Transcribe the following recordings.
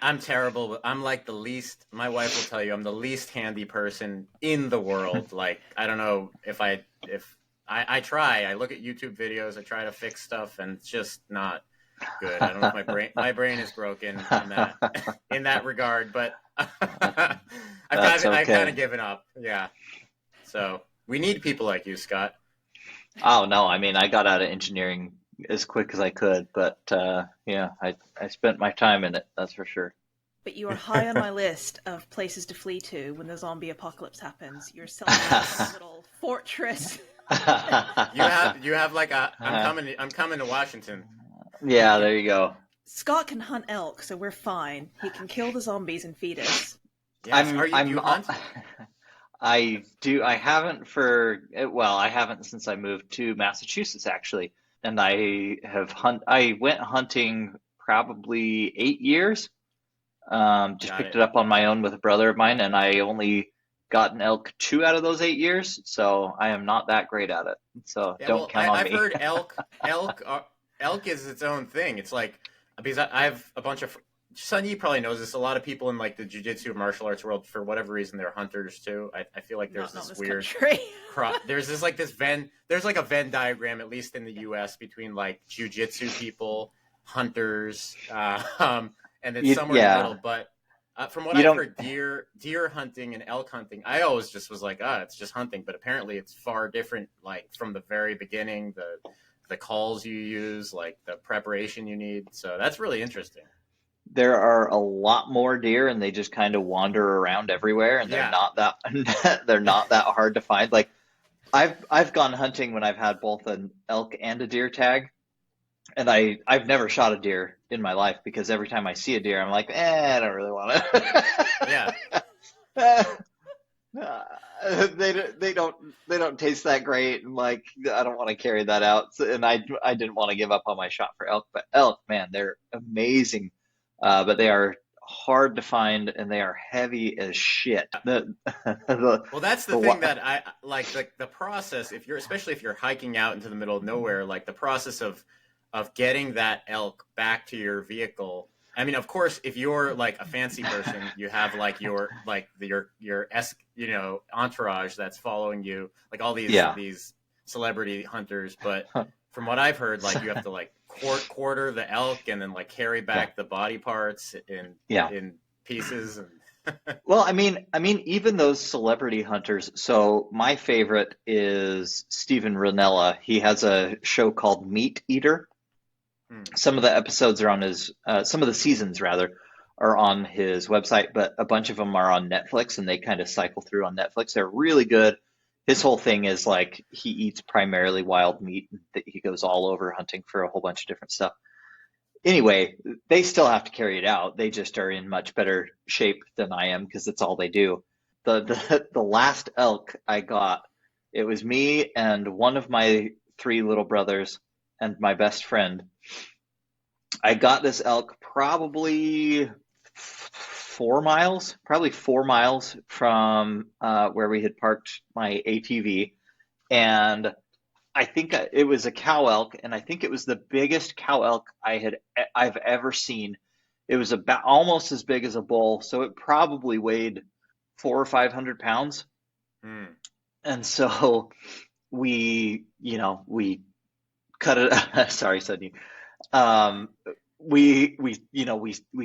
I'm terrible, but I'm like the least. My wife will tell you I'm the least handy person in the world. Like I don't know if I try. I look at YouTube videos. I try to fix stuff, and it's just not good. I don't know if my brain is broken in that in that regard, but That's I've kind of okay. given up. Yeah. So we need people like you, Scott. Oh no, I mean I got out of engineering as quick as I could, but yeah, I spent my time in it, that's for sure. But you are high on my list of places to flee to when the zombie apocalypse happens. Your self-built little fortress. You have like a I'm coming to Washington. Yeah, there you go. Scott can hunt elk, so we're fine. He can kill the zombies and feed us. Yes. I'm Are you do I'm you hunt? I do. I haven't for, well, I haven't since I moved to Massachusetts actually, and I have hunt. I went hunting probably 8 years. Just Got picked it. it up on my own with a brother of mine, and I only got an elk 2 out of those 8 years, so I am not that great at it. So Yeah, don't well, count on I've me. heard elk is its own thing. It's like because I have a bunch of Sunyi probably knows this. A lot of people in like the jiu-jitsu martial arts world, for whatever reason, they're hunters too. I feel like there's Not in this this weird country. there's this like this Venn there's like a Venn diagram at least in the U.S. between like jiu-jitsu people, hunters, and it's somewhere in the middle. Yeah, But from what you I've don't. heard, deer hunting and elk hunting, I always just was like, it's just hunting. But apparently, it's far different. Like from the very beginning, the calls you use, like the preparation you need. So that's really interesting. There are a lot more deer, and they just kind of wander around everywhere, and they're Yeah. not that they're not that hard to find. Like I've gone hunting when I've had both an elk and a deer tag, and I've never shot a deer in my life because every time I see a deer, I'm like, I don't really want Yeah. it. They don't taste that great, and like I don't want to carry that out. So, and I didn't want to give up on my shot for elk, but elk, man, they're amazing. But they are hard to find, and they are heavy as shit. The, Well, that's the the thing wa- that I like the process. If you're especially if you're hiking out into the middle of nowhere, like the process of getting that elk back to your vehicle. I mean, of course, if you're like a fancy person, you have like your entourage that's following you, like all yeah. these celebrity hunters. But from what I've heard, like you have to like quarter the elk and then like carry Yeah. back the body parts Yeah. in pieces and Well, I mean, even those celebrity hunters. So my favorite is Steven Ranella. He has a show called Meat Eater. hmm, Some of the episodes are on his, some of the seasons rather, are on his website, but a bunch of them are on Netflix, and they kind of cycle through on Netflix. They're really good. His whole thing is like he eats primarily wild meat. That he goes all over hunting for a whole bunch of different stuff. Anyway, they still have to carry it out. They just are in much better shape than I am because it's all they do. The last elk I got, it was me and one of my three little brothers and my best friend. I got this elk probably 4 miles from where we had parked my ATV, and I think it was a cow elk, and I think it was the biggest cow elk I've ever seen. It was about almost as big as a bull, so it probably weighed 400 or 500 pounds. hmm. And so we cut it. Sorry, Sydney. Um, we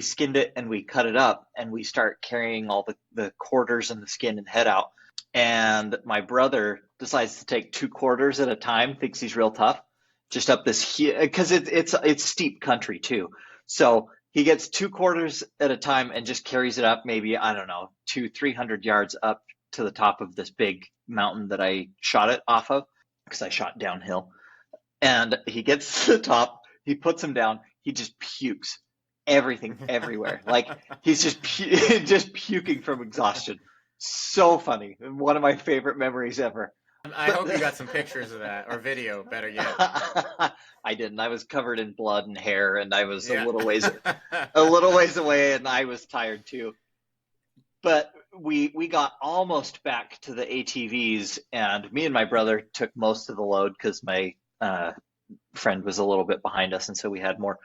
skinned it and we cut it up, and we start carrying all the quarters and the skin and head out. And my brother decides to take 2 quarters at a time, thinks he's real tough, just up this because it's steep country too. So he gets 2 quarters at a time and just carries it up, maybe I don't know, 200-300 yards up to the top of this big mountain that I shot it off of because I shot downhill. And he gets to the top, he puts him down, he just pukes everything everywhere. Like he's just just puking from exhaustion. So funny. One of my favorite memories ever. I But hope you got some pictures of that or video, better yet. I didn't. I was covered in blood and hair, and I was Yeah. a little ways away, and I was tired too. But we got almost back to the ATVs, and me and my brother took most of the load because my friend was a little bit behind us, and so we had more.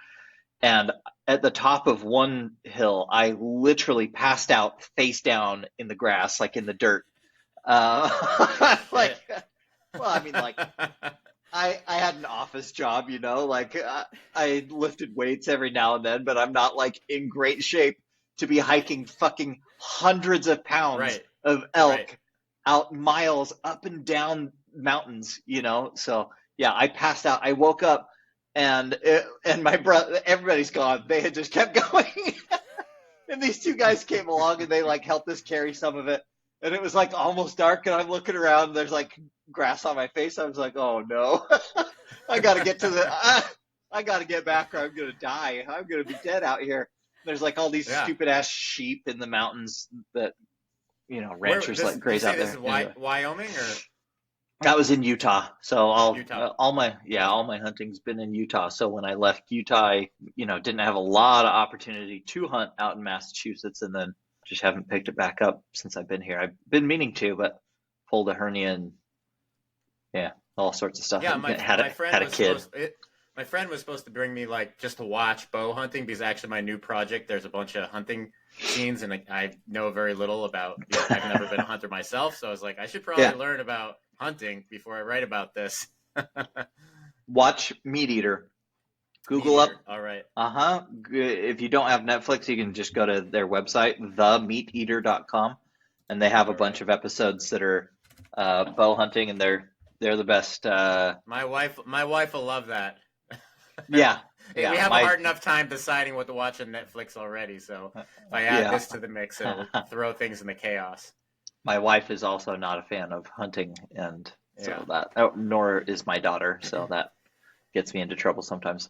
And at the top of one hill, I literally passed out face down in the grass, like in the dirt. Like, well, I mean, like I had an office job, you know, like I lifted weights every now and then, but I'm not like in great shape to be hiking fucking hundreds of pounds Right. of Right. elk out miles up and down mountains, you know. So yeah, I passed out. I woke up and my brother, everybody's gone. They had just kept going. And these two guys came along and they like helped us carry some of it. And it was like almost dark, and I'm looking around. And there's like grass on my face. I was like, "Oh no, I gotta get to the. I gotta get back, or I'm gonna die. I'm gonna be dead out here." There's like all these Yeah. stupid ass sheep in the mountains that Where, ranchers this, like did you graze say out this there. is Anyway. Wyoming or That was in Utah. So Utah? all my hunting's been in Utah. So when I left Utah, I, didn't have a lot of opportunity to hunt out in Massachusetts, and then just haven't picked it back up since I've been here. I've been meaning to, but pulled a hernia and yeah, all sorts of stuff. Yeah, my friend Had a was kid. my friend was supposed to bring me like just to watch bow hunting because actually my new project there's a bunch of hunting scenes and I know very little about. I've never been a hunter myself, so I was like I should probably Yeah. learn about hunting before I write about this. Watch Meat Eater. Google up. All right. If you don't have Netflix, you can just go to their website, themeateater.com, and they have a bunch of episodes that are bow hunting, and they're the best. My wife will love that. Yeah, We yeah. have a hard enough time deciding what to watch on Netflix already, so if I add Yeah. this to the mix, it'll throw things into chaos. My wife is also not a fan of hunting, and Yeah. so nor is my daughter, so that gets me into trouble sometimes.